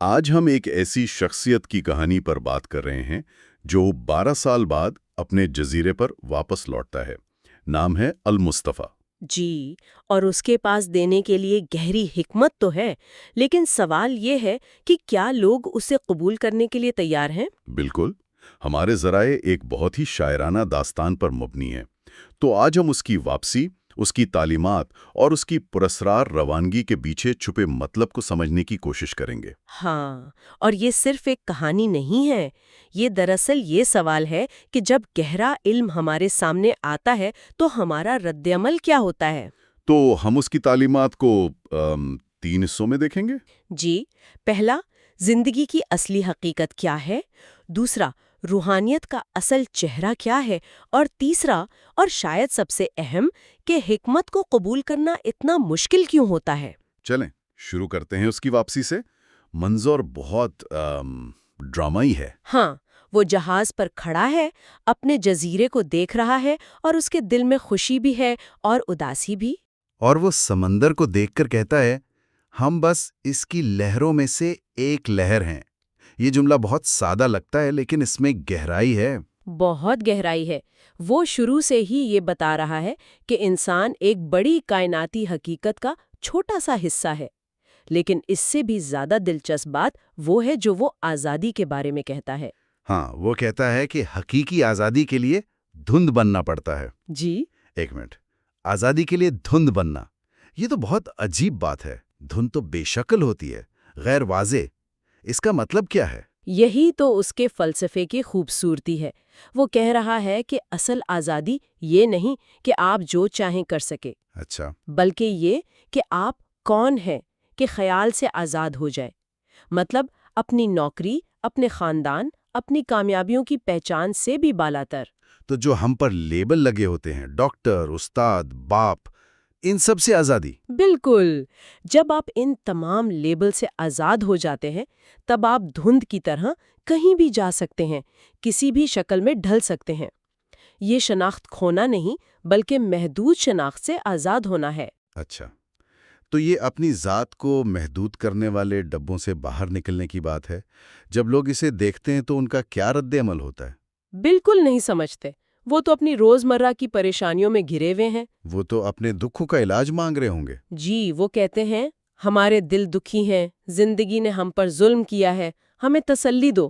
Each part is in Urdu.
آج ہم ایک ایسی شخصیت کی کہانی پر بات کر رہے ہیں جو 12 سال بعد اپنے جزیرے پر واپس لوٹتا ہے۔ نام ہے المصطفیٰ۔ جی، اور اس کے پاس دینے کے لیے گہری حکمت تو ہے، لیکن سوال یہ ہے کہ کیا لوگ اسے قبول کرنے کے لیے تیار ہیں؟ بالکل، ہمارے ذرائع ایک بہت ہی شاعرانہ داستان پر مبنی ہے۔ تو آج ہم اس کی واپسی، اس کی تعلیمات اور اس کی پراسرار روانگی کے پیچھے چھپے مطلب کو سمجھنے کی کوشش کریں گے۔ ہاں، اور یہ صرف ایک کہانی نہیں ہے، یہ دراصل یہ سوال ہے کہ جب گہرا علم ہمارے سامنے آتا ہے تو ہمارا رد عمل کیا ہوتا ہے؟ تو ہم اس کی تعلیمات کو 3 حصوں میں دیکھیں گے۔ جی، پہلا، زندگی کی اصلی حقیقت کیا ہے؟ دوسرا، روحانیت کا اصل چہرہ کیا ہے؟ اور تیسرا، اور شاید سب سے اہم، کہ حکمت کو قبول کرنا اتنا مشکل کیوں ہوتا ہے؟ چلیں شروع کرتے ہیں اس کی واپسی سے۔ منظر بہت ڈرامائی ہے۔ ہاں، وہ جہاز پر کھڑا ہے، اپنے جزیرے کو دیکھ رہا ہے، اور اس کے دل میں خوشی بھی ہے اور اداسی بھی۔ اور وہ سمندر کو دیکھ کر کہتا ہے، ہم بس اس کی لہروں میں سے ایک لہر ہیں۔ یہ جملہ بہت سادہ لگتا ہے لیکن اس میں گہرائی ہے۔ بہت گہرائی ہے۔ وہ شروع سے ہی یہ بتا رہا ہے کہ انسان ایک بڑی کائناتی حقیقت کا چھوٹا سا حصہ ہے، لیکن اس سے بھی زیادہ دلچسپ بات وہ ہے جو وہ آزادی کے بارے میں کہتا ہے۔ ہاں، وہ کہتا ہے کہ حقیقی آزادی کے لیے دھند بننا پڑتا ہے۔ جی، ایک منٹ، آزادی کے لیے دھند بننا، یہ تو بہت عجیب بات ہے۔ دھند تو بے شکل ہوتی ہے، غیر واضح۔ اس کا مطلب کیا ہے؟ یہی تو اس کے فلسفے کی خوبصورتی ہے۔ وہ کہہ رہا ہے کہ اصل آزادی یہ نہیں کہ آپ جو چاہیں کر سکے، اچھا، بلکہ یہ کہ آپ کون ہیں کہ خیال سے آزاد ہو جائے۔ مطلب اپنی نوکری، اپنے خاندان، اپنی کامیابیوں کی پہچان سے بھی بالاتر۔ تو جو ہم پر لیبل لگے ہوتے ہیں، ڈاکٹر، استاد، باپ، ان سب سے آزادی؟ بالکل، جب آپ ان تمام لیبل سے آزاد ہو جاتے ہیں تب آپ دھند کی طرح کہیں بھی جا سکتے ہیں، کسی بھی شکل میں ڈھل سکتے ہیں۔ یہ شناخت کھونا نہیں بلکہ محدود شناخت سے آزاد ہونا ہے۔ اچھا، تو یہ اپنی ذات کو محدود کرنے والے ڈبوں سے باہر نکلنے کی بات ہے۔ جب لوگ اسے دیکھتے ہیں تو ان کا کیا رد عمل ہوتا ہے؟ بالکل نہیں سمجھتے، وہ تو اپنی روزمرہ کی پریشانیوں میں گھرے ہوئے ہیں۔ وہ تو اپنے دکھوں کا علاج مانگ رہے ہوں گے۔ جی، وہ کہتے ہیں ہمارے دل دکھی ہیں، زندگی نے ہم پر ظلم کیا ہے، ہمیں تسلی دو۔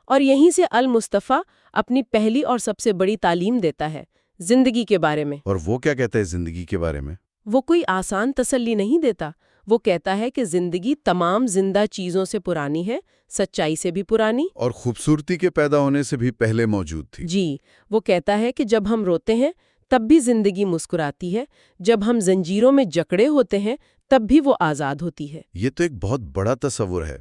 اور یہیں سے المصطفیٰ اپنی پہلی اور سب سے بڑی تعلیم دیتا ہے، زندگی کے بارے میں۔ اور وہ کیا کہتا ہے زندگی کے بارے میں؟ وہ کوئی آسان تسلی نہیں دیتا، وہ کہتا ہے کہ زندگی تمام زندہ چیزوں سے پرانی ہے، سچائی سے بھی پرانی، اور خوبصورتی کے پیدا ہونے سے بھی پہلے موجود تھی۔ جی، وہ کہتا ہے کہ جب ہم روتے ہیں تب بھی زندگی مسکراتی ہے، جب ہم زنجیروں میں جکڑے ہوتے ہیں تب بھی وہ آزاد ہوتی ہے۔ یہ تو ایک بہت بڑا تصور ہے۔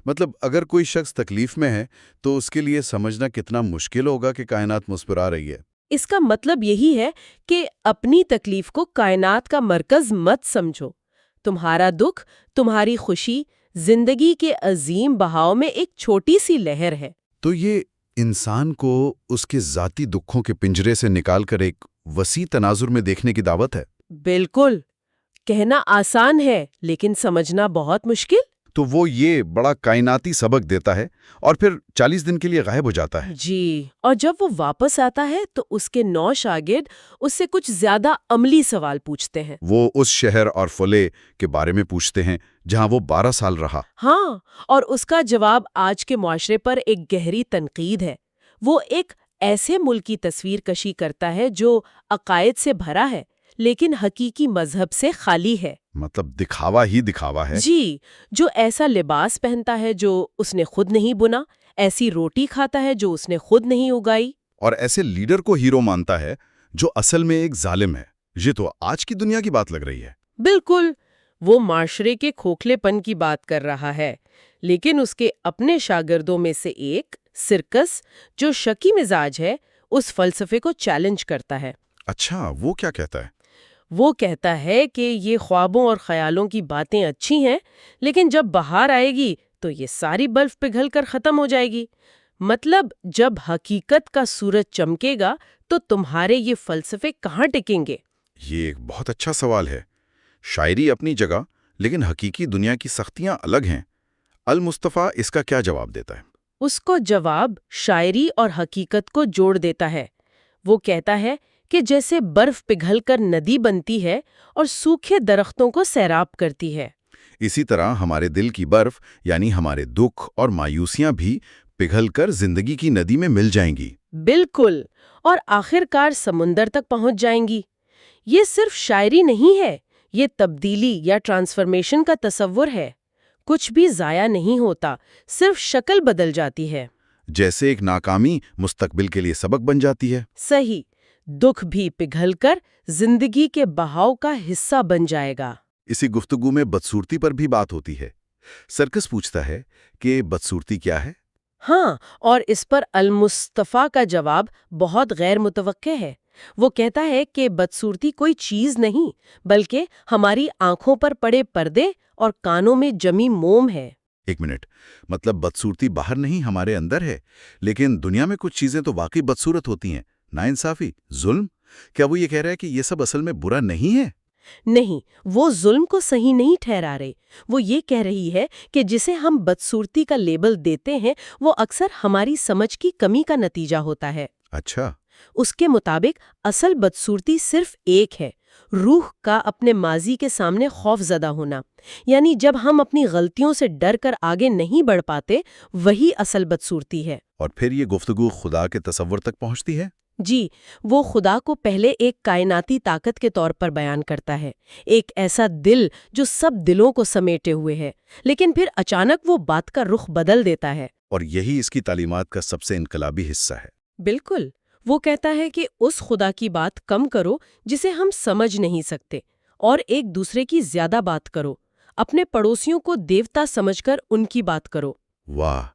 مطلب اگر کوئی شخص تکلیف میں ہے تو اس کے لیے سمجھنا کتنا مشکل ہوگا کہ کائنات مسکرا رہی ہے۔ اس کا مطلب یہی ہے کہ اپنی تکلیف کو کائنات کا مرکز مت سمجھو۔ تمہارا دکھ، تمہاری خوشی، زندگی کے عظیم بہاؤ میں ایک چھوٹی سی لہر ہے۔ تو یہ انسان کو اس کے ذاتی دکھوں کے پنجرے سے نکال کر ایک وسیع تناظر میں دیکھنے کی دعوت ہے۔ بالکل، کہنا آسان ہے لیکن سمجھنا بہت مشکل۔ تو وہ یہ بڑا کائناتی سبق دیتا ہے اور پھر 40 دن کے لیے غائب ہو جاتا ہے۔ جی، اور جب وہ واپس آتا ہے تو اس کے 9 شاگرد اس سے کچھ زیادہ عملی سوال پوچھتے ہیں۔ وہ اس شہر اور فلے کے بارے میں پوچھتے ہیں جہاں وہ 12 سال رہا۔ ہاں، اور اس کا جواب آج کے معاشرے پر ایک گہری تنقید ہے۔ وہ ایک ایسے ملک کی تصویر کشی کرتا ہے جو عقائد سے بھرا ہے لیکن حقیقی مذہب سے خالی ہے۔ مطلب دکھاوا ہی دکھاوا ہے۔ جی، جو ایسا لباس پہنتا ہے جو اس نے خود نہیں بنا، ایسی روٹی کھاتا ہے جو اس نے خود نہیں اگائی، اور ایسے لیڈر کو ہیرو مانتا ہے جو اصل میں ایک ظالم ہے۔ یہ تو آج کی دنیا کی بات لگ رہی ہے۔ بالکل، وہ معاشرے کے کھوکھلے پن کی بات کر رہا ہے، لیکن اس کے اپنے شاگردوں میں سے ایک سرکس، جو شکی مزاج ہے، اس فلسفے کو چیلنج کرتا ہے۔ اچھا، وہ کیا کہتا ہے؟ وہ کہتا ہے کہ یہ خوابوں اور خیالوں کی باتیں اچھی ہیں، لیکن جب بہار آئے گی تو یہ ساری برف پگھل کر ختم ہو جائے گی۔ مطلب جب حقیقت کا سورج چمکے گا تو تمہارے یہ فلسفے کہاں ٹکیں گے؟ یہ ایک بہت اچھا سوال ہے۔ شاعری اپنی جگہ، لیکن حقیقی دنیا کی سختیاں الگ ہیں۔ المصطفیٰ اس کا کیا جواب دیتا ہے؟ اس کو جواب شاعری اور حقیقت کو جوڑ دیتا ہے۔ وہ کہتا ہے کہ جیسے برف پگھل کر ندی بنتی ہے اور سوکھے درختوں کو سیراب کرتی ہے، اسی طرح ہمارے دل کی برف یعنی ہمارے دکھ اور مایوسیاں بھی پگھل کر زندگی کی ندی میں مل جائیں گی۔ بالکل، اور آخر کار سمندر تک پہنچ جائیں گی۔ یہ صرف شاعری نہیں ہے، یہ تبدیلی یا ٹرانسفرمیشن کا تصور ہے۔ کچھ بھی ضائع نہیں ہوتا، صرف شکل بدل جاتی ہے۔ جیسے ایک ناکامی مستقبل کے لیے سبق بن جاتی ہے۔ صحیح، دکھ بھی پگھل کر زندگی کے بہاؤ کا حصہ بن جائے گا۔ اسی گفتگو میں بدصورتی پر بھی بات ہوتی ہے۔ سرکس پوچھتا ہے کہ بدصورتی کیا ہے؟ ہاں، اور اس پر المصطفیٰ کا جواب بہت غیر متوقع ہے۔ وہ کہتا ہے کہ بدصورتی کوئی چیز نہیں، بلکہ ہماری آنکھوں پر پڑے پردے اور کانوں میں جمی موم ہے۔ ایک منٹ، مطلب بدصورتی باہر نہیں ہمارے اندر ہے، لیکن دنیا میں کچھ چیزیں تو واقعی بدصورت ہوتی ہیں۔ ناانصافی، ظلم، کیا وہ یہ کہہ رہا ہے کہ یہ سب اصل میں برا نہیں ہے؟ نہیں، وہ ظلم کو صحیح نہیں ٹھہرا رہے۔ وہ یہ کہہ رہی ہے کہ جسے ہم بدصورتی کا لیبل دیتے ہیں وہ اکثر ہماری سمجھ کی کمی کا نتیجہ ہوتا ہے۔ اچھا، اس کے مطابق اصل بدصورتی صرف ایک ہے، روح کا اپنے ماضی کے سامنے خوف زدہ ہونا۔ یعنی جب ہم اپنی غلطیوں سے ڈر کر آگے نہیں بڑھ پاتے، وہی اصل بدصورتی ہے۔ اور پھر یہ گفتگو خدا کے تصور تک پہنچتی ہے؟ جی، وہ خدا کو پہلے ایک کائناتی طاقت کے طور پر بیان کرتا ہے، ایک ایسا دل جو سب دلوں کو سمیٹے ہوئے ہے، لیکن پھر اچانک وہ بات کا رخ بدل دیتا ہے۔ اور یہی اس کی تعلیمات کا سب سے انقلابی حصہ ہے۔ بالکل، وہ کہتا ہے کہ اس خدا کی بات کم کرو جسے ہم سمجھ نہیں سکتے، اور ایک دوسرے کی زیادہ بات کرو، اپنے پڑوسیوں کو دیوتا سمجھ کر ان کی بات کرو۔ واہ،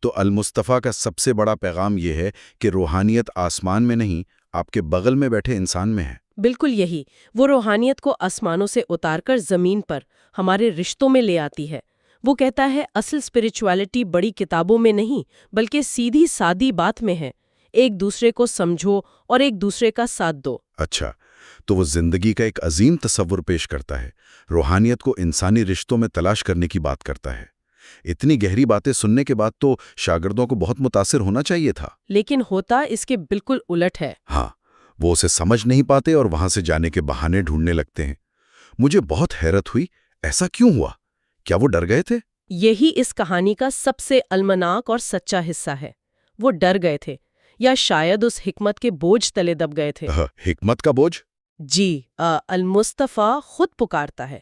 تو المصطفیٰ کا سب سے بڑا پیغام یہ ہے کہ روحانیت آسمان میں نہیں، آپ کے بغل میں بیٹھے انسان میں ہے۔ بالکل یہی، وہ روحانیت کو آسمانوں سے اتار کر زمین پر، ہمارے رشتوں میں لے آتی ہے۔ وہ کہتا ہے اصل اسپرچویلٹی بڑی کتابوں میں نہیں، بلکہ سیدھی سادی بات میں ہے۔ ایک دوسرے کو سمجھو اور ایک دوسرے کا ساتھ دو۔ اچھا، تو وہ زندگی کا ایک عظیم تصور پیش کرتا ہے، روحانیت کو انسانی رشتوں میں تلاش کرنے کی بات کرتا ہے۔ اتنی گہری باتیں سننے کے بعد تو شاگردوں کو بہت متاثر ہونا چاہیے تھا۔ لیکن ہوتا اس کے بالکل الٹ ہے۔ ہاں، وہ اسے سمجھ نہیں پاتے اور وہاں سے جانے کے بہانے ڈھونڈنے لگتے ہیں۔ مجھے بہت حیرت ہوئی، ایسا کیوں ہوا؟ کیا وہ ڈر گئے تھے؟ یہی اس کہانی کا سب سے المناک اور سچا حصہ ہے۔ وہ ڈر گئے تھے، یا شاید اس حکمت کے بوجھ تلے دب گئے تھے۔ حکمت کا بوجھ؟ جی، المصطفیٰ خود پکارتا ہے،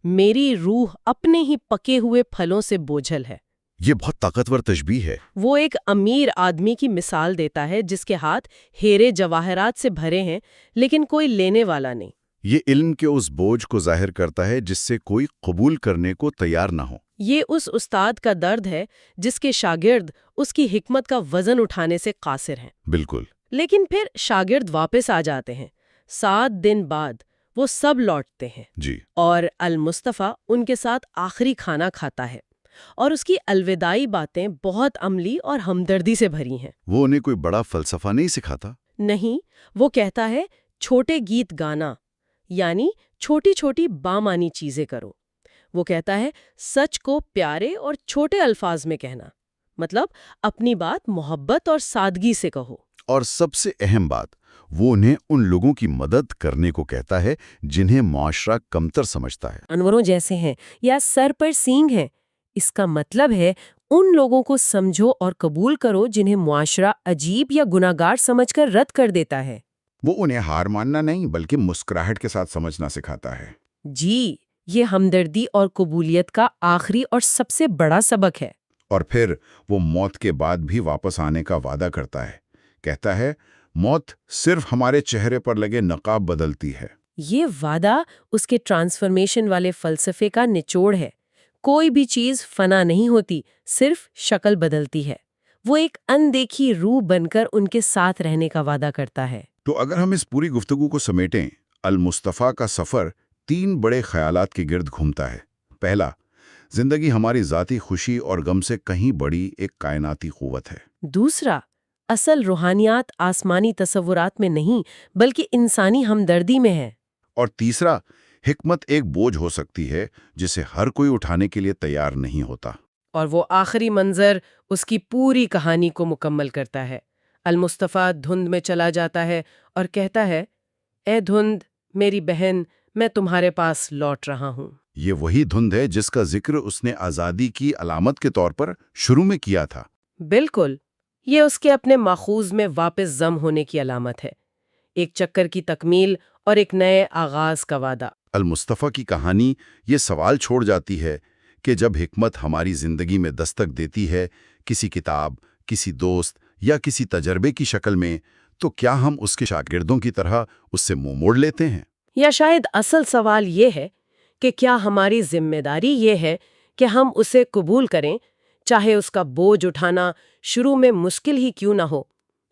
میری روح اپنے ہی پکے ہوئے پھلوں سے بوجھل ہے۔ یہ بہت طاقتور تشبیہ ہے۔ وہ ایک امیر آدمی کی مثال دیتا ہے جس کے ہاتھ ہیرے جواہرات سے بھرے ہیں، لیکن کوئی لینے والا نہیں۔ یہ علم کے اس بوجھ کو ظاہر کرتا ہے جس سے کوئی قبول کرنے کو تیار نہ ہو۔ یہ اس استاد کا درد ہے جس کے شاگرد اس کی حکمت کا وزن اٹھانے سے قاصر ہیں۔ بالکل۔ لیکن پھر شاگرد واپس آ جاتے ہیں۔ 7 دن بعد وہ سب لوٹتے ہیں، جی۔ اور المصطفیٰ ان کے ساتھ آخری کھانا کھاتا ہے، اور اس کی الوداعی باتیں بہت عملی اور ہمدردی سے بھری ہیں۔ وہ انہیں کوئی بڑا فلسفہ نہیں سکھاتا؟ نہیں، وہ کہتا ہے چھوٹے گیت گانا، یعنی چھوٹی چھوٹی بامانی چیزیں کرو۔ وہ کہتا ہے سچ کو پیارے اور چھوٹے الفاظ میں کہنا، مطلب اپنی بات محبت اور سادگی سے کہو۔ اور سب سے اہم بات، وہ انہیں ان لوگوں کی مدد کرنے کو کہتا ہے جنہیں معاشرہ کمتر سمجھتا ہے۔ انوروں جیسے ہیں یا سر پر سینگ ہیں۔ اس کا مطلب ہے ان لوگوں کو سمجھو اور قبول کرو جنہیں معاشرہ عجیب یا گناہگار سمجھ کر رد کر دیتا ہے۔ وہ انہیں ہار ماننا نہیں بلکہ مسکراہٹ کے ساتھ سمجھنا سکھاتا ہے۔ جی، یہ ہمدردی اور قبولیت کا آخری اور سب سے بڑا سبق ہے۔ اور پھر وہ موت کے بعد بھی واپس آنے کا وعدہ کرتا ہے۔ کہتا ہے موت صرف ہمارے چہرے پر لگے نقاب بدلتی ہے۔ یہ وعدہ اس کے ٹرانسفرمیشن والے فلسفے کا نچوڑ ہے۔ کوئی بھی چیز فنا نہیں ہوتی، صرف شکل بدلتی ہے۔ وہ ایک اندیکھی روح بن کر ان کے ساتھ رہنے کا وعدہ کرتا ہے۔ تو اگر ہم اس پوری گفتگو کو سمیٹیں، المصطفیٰ کا سفر 3 بڑے خیالات کے گرد گھومتا ہے۔ پہلا، زندگی ہماری ذاتی خوشی اور غم سے کہیں بڑی ایک کائناتی قوت ہے۔ دوسرا، اصل روحانیات آسمانی تصورات میں نہیں بلکہ انسانی ہمدردی میں ہے۔ اور تیسرا، حکمت ایک بوجھ ہو سکتی ہے جسے ہر کوئی اٹھانے کے لیے تیار نہیں ہوتا۔ اور وہ آخری منظر اس کی پوری کہانی کو مکمل کرتا ہے۔ المصطفیٰ دھند میں چلا جاتا ہے اور کہتا ہے، اے دھند میری بہن، میں تمہارے پاس لوٹ رہا ہوں۔ یہ وہی دھند ہے جس کا ذکر اس نے آزادی کی علامت کے طور پر شروع میں کیا تھا۔ بالکل، یہ اس کے اپنے ماخوذ میں واپس ضم ہونے کی علامت ہے، ایک چکر کی تکمیل اور ایک نئے آغاز کا وعدہ۔ المصطفیٰ کی کہانی یہ سوال چھوڑ جاتی ہے کہ جب حکمت ہماری زندگی میں دستک دیتی ہے، کسی کتاب، کسی دوست یا کسی تجربے کی شکل میں، تو کیا ہم اس کے شاگردوں کی طرح اس سے منہ موڑ لیتے ہیں؟ یا شاید اصل سوال یہ ہے کہ کیا ہماری ذمہ داری یہ ہے کہ ہم اسے قبول کریں، چاہے اس کا بوجھ اٹھانا شروع میں مشکل ہی کیوں نہ ہو،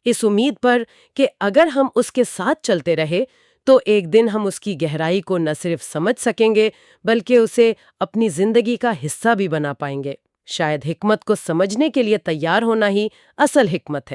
اس امید پر کہ اگر ہم اس کے ساتھ چلتے رہے تو ایک دن ہم اس کی گہرائی کو نہ صرف سمجھ سکیں گے بلکہ اسے اپنی زندگی کا حصہ بھی بنا پائیں گے۔ شاید حکمت کو سمجھنے کے لیے تیار ہونا ہی اصل حکمت ہے۔